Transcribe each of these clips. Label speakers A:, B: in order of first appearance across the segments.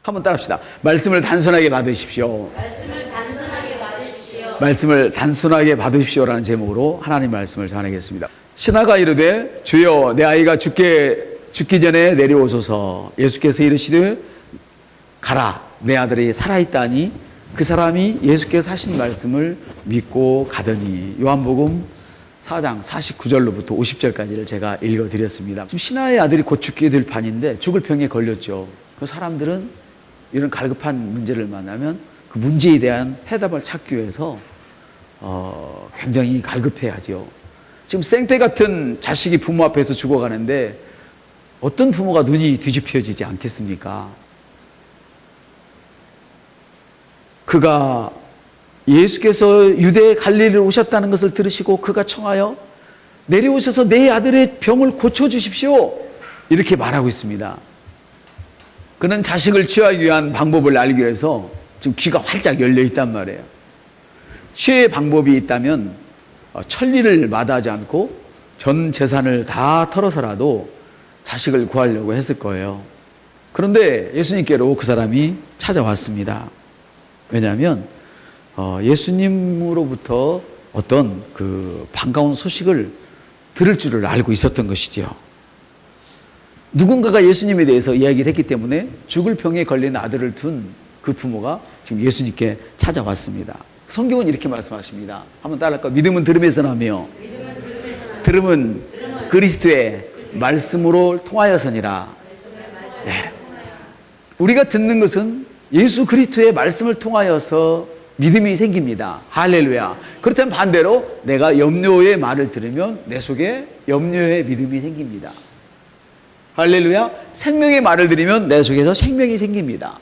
A: 한번 따라합시다. 말씀을 단순하게 받으십시오. 말씀을 단순하게 받으십시오라는 제목으로 하나님 말씀을 전하겠습니다. 신하가 이르되 주여 내 아이가 죽기 전에 내려오소서. 예수께서 이르시되 가라 내 아들이 살아있다니 그 사람이 예수께서 하신 말씀을 믿고 가더니. 요한복음 4장 49절로부터 50절까지를 제가 읽어드렸습니다. 지금 신하의 아들이 곧 죽게 될 판인데 죽을 병에 걸렸죠. 그 사람들은 이런 갈급한 문제를 만나면 그 문제에 대한 해답을 찾기 위해서 굉장히 갈급해하죠. 지금 생태 같은 자식이 부모 앞에서 죽어가는데 어떤 부모가 눈이 뒤집혀지지 않겠습니까? 그가 예수께서 유대 갈릴리를 오셨다는 것을 들으시고 그가 청하여 내려오셔서 내 아들의 병을 고쳐주십시오 이렇게 말하고 있습니다. 그는 자식을 취하기 위한 방법을 알기 위해서 지금 귀가 활짝 열려 있단 말이에요. 취의 방법이 있다면 천리를 마다하지 않고 전 재산을 다 털어서라도 자식을 구하려고 했을 거예요. 그런데 예수님께로 그 사람이 찾아왔습니다. 왜냐하면 예수님으로부터 어떤 그 반가운 소식을 들을 줄을 알고 있었던 것이죠. 누군가가 예수님에 대해서 이야기를 했기 때문에 죽을 병에 걸린 아들을 둔 그 부모가 지금 예수님께 찾아왔습니다. 성경은 이렇게 말씀하십니다. 한번 따라할까요? 믿음은 들음에서 나며 들음은 그리스도의 말씀으로 통하여서니라. 네. 우리가 듣는 것은 예수 그리스도의 말씀을 통하여서 믿음이 생깁니다. 할렐루야. 그렇다면 반대로 내가 염려의 말을 들으면 내 속에 염려의 믿음이 생깁니다. 할렐루야. 생명의 말을 들으면 내 속에서 생명이 생깁니다.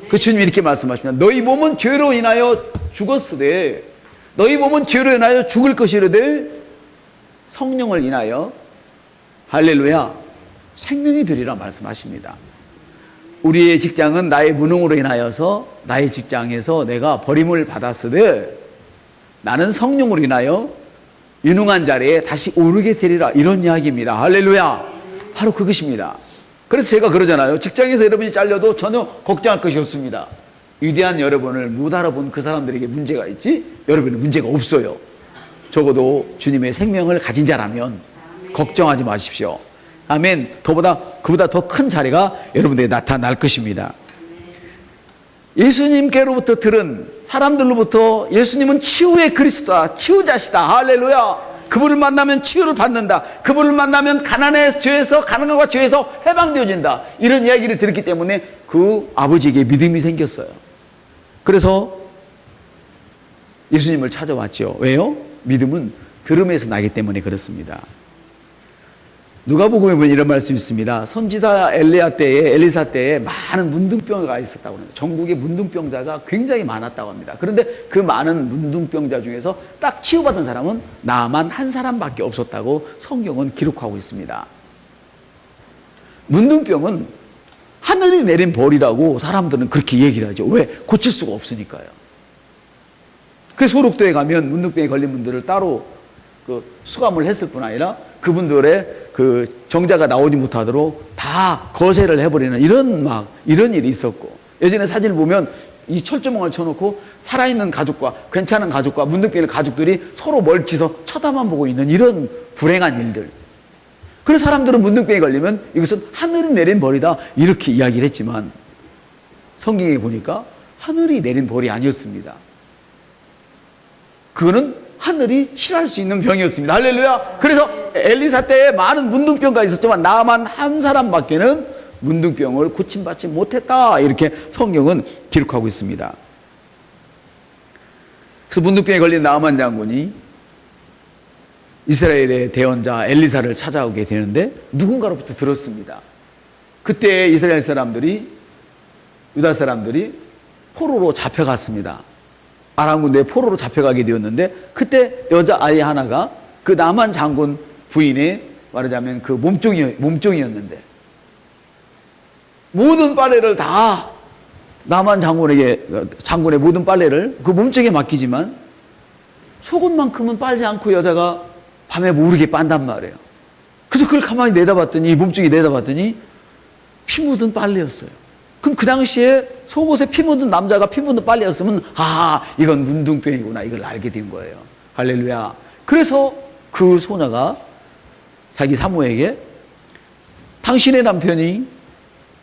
A: 그 주님이 이렇게 말씀하십니다. 너희 몸은 죄로 인하여 죽었으되 너희 몸은 죄로 인하여 죽을 것이르되 성령을 인하여 할렐루야 생명이 되리라 말씀하십니다. 우리의 직장은 나의 무능으로 인하여서 나의 직장에서 내가 버림을 받았으되 나는 성령으로 인하여 유능한 자리에 다시 오르게 되리라 이런 이야기입니다. 할렐루야. 바로 그것입니다. 그래서 제가 그러잖아요. 직장에서 여러분이 잘려도 전혀 걱정할 것이 없습니다. 위대한 여러분을 못 알아본 그 사람들에게 문제가 있지 여러분은 문제가 없어요. 적어도 주님의 생명을 가진 자라면 걱정하지 마십시오. 아멘. 그보다 더 큰 자리가 여러분들에게 나타날 것입니다. 예수님께로부터 들은 사람들로부터 예수님은 치유의 그리스도다, 치유자시다. 할렐루야. 그분을 만나면 치유를 받는다. 그분을 만나면 가난의 죄에서 가난과 죄에서 해방되어진다. 이런 이야기를 들었기 때문에 그 아버지에게 믿음이 생겼어요. 그래서 예수님을 찾아왔죠. 왜요? 믿음은 들음에서 나기 때문에 그렇습니다. 누가복음에 보면 이런 말씀이 있습니다. 선지자 엘리사 때에 많은 문둥병자가 있었다고 합니다. 전국에 문둥병자가 굉장히 많았다고 합니다. 그런데 그 많은 문둥병자 중에서 딱 치유받은 사람은 나만 한 사람밖에 없었다고 성경은 기록하고 있습니다. 문둥병은 하늘이 내린 벌이라고 사람들은 그렇게 얘기를 하죠. 왜? 고칠 수가 없으니까요. 그 소록도에 가면 문둥병에 걸린 분들을 따로 수감을 했을 뿐 아니라 그분들의 그 정자가 나오지 못하도록 다 거세를 해버리는 이런 일이 있었고, 예전에 사진을 보면 이 철조망을 쳐놓고 살아있는 가족과 괜찮은 가족과 문둥병의 가족들이 서로 멀치서 쳐다만 보고 있는 이런 불행한 일들. 그래서 사람들은 문둥병에 걸리면 이것은 하늘이 내린 벌이다 이렇게 이야기를 했지만 성경에 보니까 하늘이 내린 벌이 아니었습니다. 그거는 하늘이 칠할 수 있는 병이었습니다. 할렐루야. 그래서 엘리사 때에 많은 문둥병가 있었지만 나만 한 사람밖에는 문둥병을 고침받지 못했다 이렇게 성경은 기록하고 있습니다. 그래서 문둥병에 걸린 나아만 장군이 이스라엘의 대언자 엘리사를 찾아오게 되는데 누군가로부터 들었습니다. 그때 이스라엘 사람들이 유다 사람들이 포로로 잡혀갔습니다. 아람 군대에 포로로 잡혀가게 되었는데 그때 여자아이 하나가 그 나만 장군 부인의 말하자면 그 몸종이었는데 모든 빨래를 다 나만 장군의 모든 빨래를 그 몸종에 맡기지만 속옷만큼은 빨지 않고 여자가 밤에 모르게 빤단 말이에요. 그래서 그걸 가만히 내다봤더니 이 몸종이 내다봤더니 피 묻은 빨래였어요. 그럼 그 당시에 속옷에 피 묻은 남자가 피 묻은 빨래였으면 이건 문둥병이구나 이걸 알게 된 거예요. 할렐루야. 그래서 그 소녀가 자기 사모에게 당신의 남편이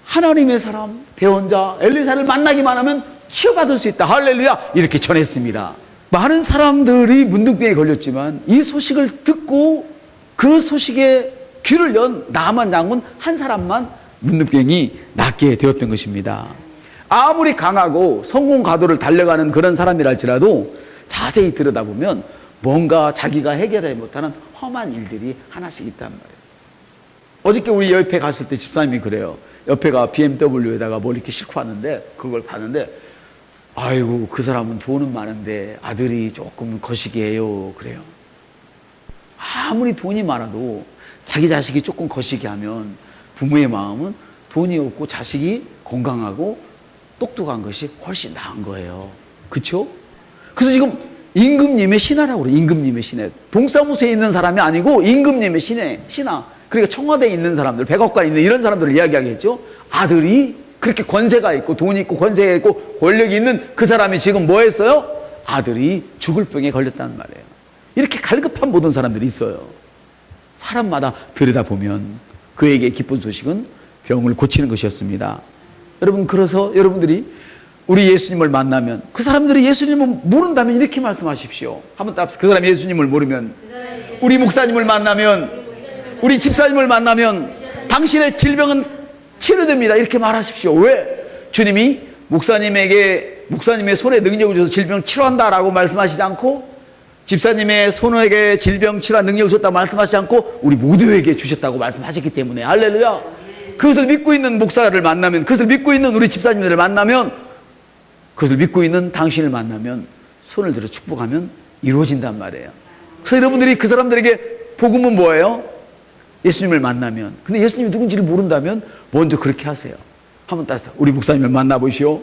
A: 하나님의 사람 대언자 엘리사를 만나기만 하면 치유받을 수 있다. 할렐루야. 이렇게 전했습니다. 많은 사람들이 문둥병에 걸렸지만 이 소식을 듣고 그 소식에 귀를 연 나만 장군 한 사람만 문둥병이 낫게 되었던 것입니다. 아무리 강하고 성공 가도를 달려가는 그런 사람이라 할지라도 자세히 들여다보면 뭔가 자기가 해결하지 못하는 험한 일들이 하나씩 있단 말이에요. 어저께 우리 옆에 갔을 때 집사님이 그래요. 옆에가 BMW에다가 뭘 이렇게 싣고 왔는데 그걸 봤는데 아이고 그 사람은 돈은 많은데 아들이 조금 거시기해요 그래요. 아무리 돈이 많아도 자기 자식이 조금 거시기 하면 부모의 마음은 돈이 없고 자식이 건강하고 똑똑한 것이 훨씬 나은 거예요. 그렇죠? 그래서 지금 임금님의 신하라고 그래요. 임금님의 신하. 동사무소에 있는 사람이 아니고 임금님의 신하. 그러니까 청와대에 있는 사람들, 백악관에 있는 이런 사람들을 이야기하겠죠. 아들이 그렇게 권세가 있고 돈이 있고 권세가 있고 권력이 있는 그 사람이 지금 뭐 했어요? 아들이 죽을 병에 걸렸다는 말이에요. 이렇게 갈급한 모든 사람들이 있어요. 사람마다 들여다보면 그에게 기쁜 소식은 병을 고치는 것이었습니다. 여러분, 그래서 여러분들이 우리 예수님을 만나면 그 사람들이 예수님을 모른다면 이렇게 말씀하십시오. 한번 따라서 그 사람이 예수님을 모르면 우리 목사님을 만나면 우리 집사님을 만나면 당신의 질병은 치료됩니다. 이렇게 말하십시오. 왜? 주님이 목사님의 손에 능력을 줘서 질병을 치료한다라고 말씀하시지 않고 집사님의 손에게 질병 치료한 능력을 줬다고 말씀하시지 않고 우리 모두에게 주셨다고 말씀하셨기 때문에 할렐루야. 그것을 믿고 있는 목사를 만나면, 그것을 믿고 있는 우리 집사님들을 만나면, 그것을 믿고 있는 당신을 만나면 손을 들어 축복하면 이루어진단 말이에요. 그래서 여러분들이 그 사람들에게 복음은 뭐예요? 예수님을 만나면. 근데 예수님이 누군지를 모른다면 먼저 그렇게 하세요. 한번 따라서 우리 목사님을 만나보시오.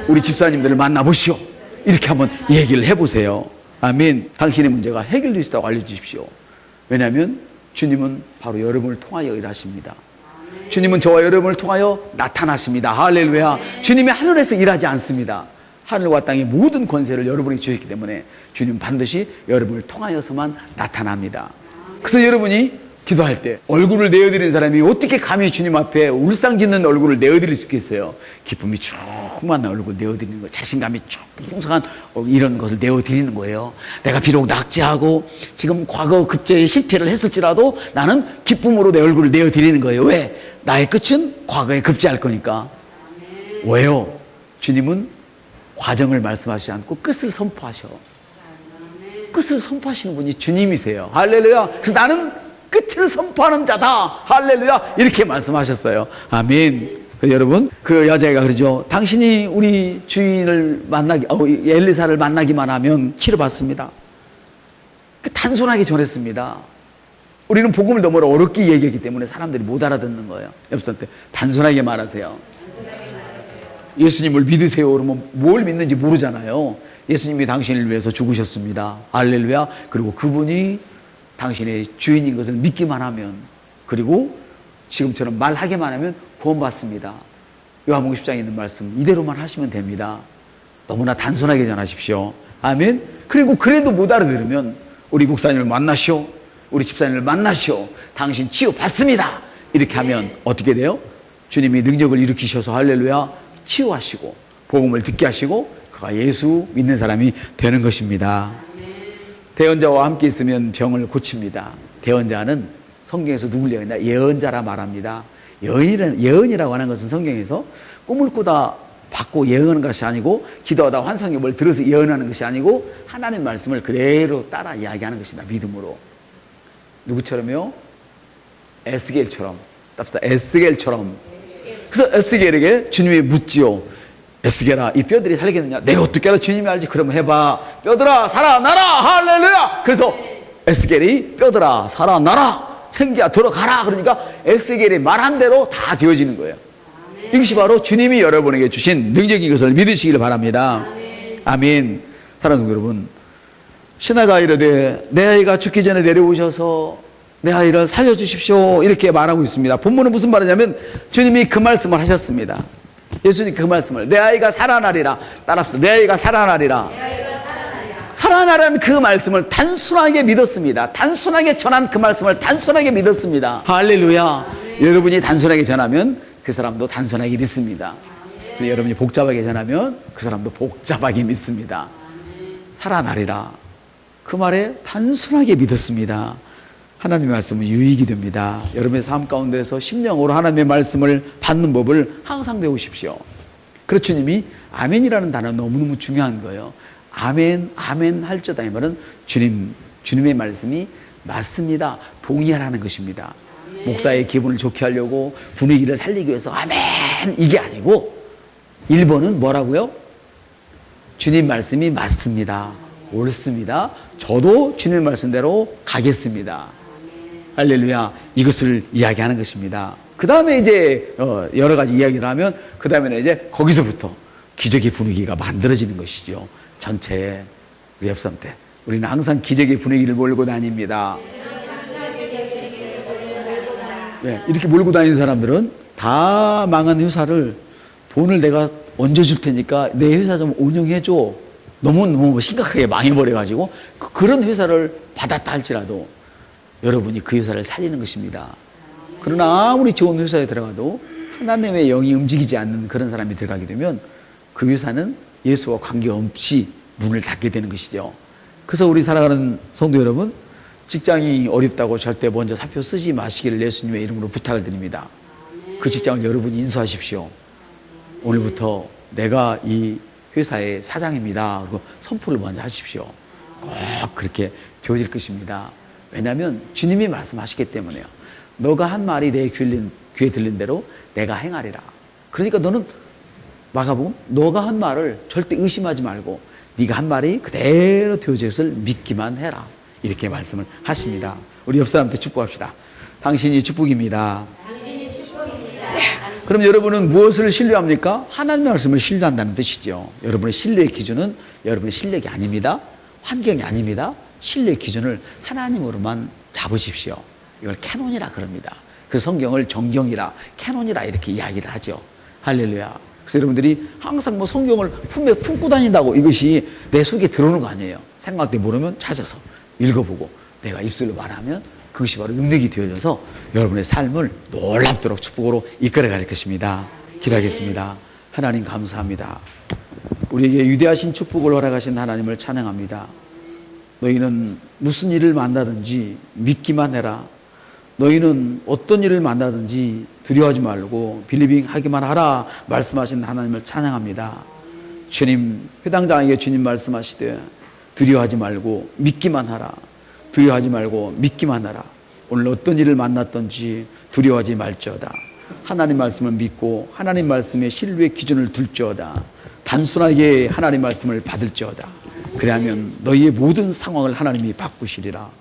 A: 우리 집사님들을 만나보시오. 이렇게 한번 얘기를 해보세요. 아멘. 당신의 문제가 해결될 수 있다고 알려주십시오. 왜냐하면 주님은 바로 여러분을 통하여 일하십니다. 주님은 저와 여러분을 통하여 나타나십니다. 할렐루야. 주님이 하늘에서 일하지 않습니다. 하늘과 땅의 모든 권세를 여러분이 주셨기 때문에 주님 반드시 여러분을 통하여서만 나타납니다. 그래서 여러분이 기도할 때 얼굴을 내어드리는 사람이 어떻게 감히 주님 앞에 울상짓는 얼굴을 내어드릴 수 있겠어요? 기쁨이 충만한 얼굴을 내어드리는 거예요. 자신감이 쭉 풍성한 이런 것을 내어드리는 거예요. 내가 비록 낙제하고 지금 과거 급제에 실패를 했을지라도 나는 기쁨으로 내 얼굴을 내어드리는 거예요. 왜? 나의 끝은 과거에 급제할 거니까. 왜요? 주님은 과정을 말씀하시지 않고 끝을 선포하셔. 끝을 선포하시는 분이 주님이세요. 할렐루야. 그래서 나는 끝을 선포하는 자다. 할렐루야. 이렇게 말씀하셨어요. 아멘. 여러분, 그 여자애가 그러죠. 당신이 우리 주인을 엘리사를 만나기만 하면 치료받습니다. 단순하게 전했습니다. 우리는 복음을 너무 어렵게 얘기하기 때문에 사람들이 못 알아듣는 거예요. 옆사람한테 단순하게 말하세요. 예수님을 믿으세요. 그러면 뭘 믿는지 모르잖아요. 예수님이 당신을 위해서 죽으셨습니다. 할렐루야. 그리고 그분이 당신의 주인인 것을 믿기만 하면, 그리고 지금처럼 말하기만 하면 구원받습니다. 요한복음 10장에 있는 말씀 이대로만 하시면 됩니다. 너무나 단순하게 전하십시오. 아멘. 그리고 그래도 못 알아들으면 우리 목사님을 만나시오. 우리 집사님을 만나시오. 당신 치유 받습니다. 이렇게 하면 어떻게 돼요? 주님이 능력을 일으키셔서 할렐루야 치유하시고 복음을 듣게 하시고 그가 예수 믿는 사람이 되는 것입니다. 대언자와 함께 있으면 병을 고칩니다. 대언자는 성경에서 누굴 예언하냐? 예언자라 말합니다. 예언이라고 하는 것은 성경에서 꿈을 꾸다 받고 예언하는 것이 아니고, 기도하다 환상의 뭘 들어서 예언하는 것이 아니고, 하나님 말씀을 그대로 따라 이야기하는 것입니다. 믿음으로. 누구처럼요? 에스겔처럼. 답시다. 에스겔처럼. 그래서 에스겔에게 주님이 묻지요. 에스겔아, 이 뼈들이 살겠느냐? 내가 어떻게 알아? 주님이 알지. 그러면 해봐. 뼈들아 살아나라. 할렐루야. 그래서 에스겔이 뼈들아 살아나라. 생기야 들어가라. 그러니까 에스겔이 말한 대로 다 되어지는 거예요. 이것이 바로 주님이 여러분에게 주신 능력인 것을 믿으시기를 바랍니다. 아멘. 사랑하는 성도 여러분, 신하가 이르되 내 아이가 죽기 전에 내려오셔서 내 아이를 살려주십시오. 이렇게 말하고 있습니다. 본문은 무슨 말이냐면 주님이 그 말씀을 하셨습니다. 예수님 그 말씀을 내 아이가 살아나리라. 따라합시다. 내 아이가 살아나리라. 살아나라는 그 말씀을 단순하게 믿었습니다. 단순하게 전한 그 말씀을 단순하게 믿었습니다. 할렐루야. 여러분이 단순하게 전하면 그 사람도 단순하게 믿습니다. 근데 여러분이 복잡하게 전하면 그 사람도 복잡하게 믿습니다. 살아나리라. 그 말에 단순하게 믿었습니다. 하나님의 말씀은 유익이 됩니다. 여러분의 삶 가운데서 심령으로 하나님의 말씀을 받는 법을 항상 배우십시오. 그래서 주님이 아멘이라는 단어 너무너무 중요한 거예요. 아멘, 아멘 할지어다. 이 말은 주님의 말씀이 맞습니다. 동의하라는 것입니다. 목사의 기분을 좋게 하려고 분위기를 살리기 위해서 아멘 이게 아니고 1번은 뭐라고요? 주님 말씀이 맞습니다. 옳습니다. 저도 주님 말씀대로 가겠습니다. 할렐루야. 이것을 이야기하는 것입니다. 그 다음에 이제 여러 가지 이야기를 하면 그 다음에는 이제 거기서부터 기적의 분위기가 만들어지는 것이죠. 전체에 우리 옆사람들 우리는 항상 기적의 분위기를 몰고 다닙니다. 네, 이렇게 몰고 다니는 사람들은 다 망한 회사를 돈을 내가 얹어줄 테니까 내 회사 좀 운영해줘. 너무 심각하게 망해버려가지고 그런 회사를 받았다 할지라도 여러분이 그 회사를 살리는 것입니다. 그러나 아무리 좋은 회사에 들어가도 하나님의 영이 움직이지 않는 그런 사람이 들어가게 되면 그 회사는 예수와 관계없이 문을 닫게 되는 것이죠. 그래서 우리 살아가는 성도 여러분, 직장이 어렵다고 절대 먼저 사표 쓰지 마시기를 예수님의 이름으로 부탁을 드립니다. 그 직장을 여러분이 인수하십시오. 오늘부터 내가 이 회사의 사장입니다. 그리고 선포를 먼저 하십시오. 꼭 그렇게 되어질 것입니다. 왜냐하면 주님이 말씀하시기 때문에요. 너가 한 말이 내 귀에 들린 대로 내가 행하리라. 그러니까 너는 마가복음 너가 한 말을 절대 의심하지 말고 네가 한 말이 그대로 되어질 것을 믿기만 해라. 이렇게 말씀을 하십니다. 우리 옆 사람한테 축복합시다. 당신이 축복입니다. 그럼 여러분은 무엇을 신뢰합니까? 하나님의 말씀을 신뢰한다는 뜻이죠. 여러분의 신뢰의 기준은 여러분의 실력이 아닙니다. 환경이 아닙니다. 신뢰의 기준을 하나님으로만 잡으십시오. 이걸 캐논이라 그럽니다. 그 성경을 정경이라 캐논이라 이렇게 이야기를 하죠. 할렐루야. 그래서 여러분들이 항상 성경을 품에 품고 다닌다고 이것이 내 속에 들어오는 거 아니에요. 생각할 때 모르면 찾아서 읽어보고 내가 입술로 말하면 그것이 바로 능력이 되어져서 여러분의 삶을 놀랍도록 축복으로 이끌어 갈 것입니다. 기도하겠습니다. 하나님 감사합니다. 우리에게 위대하신 축복을 허락하신 하나님을 찬양합니다. 너희는 무슨 일을 만나든지 믿기만 해라. 너희는 어떤 일을 만나든지 두려워하지 말고 빌리빙 하기만 하라 말씀하신 하나님을 찬양합니다. 주님, 회당장에게 주님 말씀하시되 두려워하지 말고 믿기만 하라. 두려워하지 말고 믿기만 하라. 오늘 어떤 일을 만났든지 두려워하지 말지어다. 하나님 말씀을 믿고 하나님 말씀의 신뢰의 기준을 둘지어다. 단순하게 하나님 말씀을 받을지어다. 그래야면 너희의 모든 상황을 하나님이 바꾸시리라.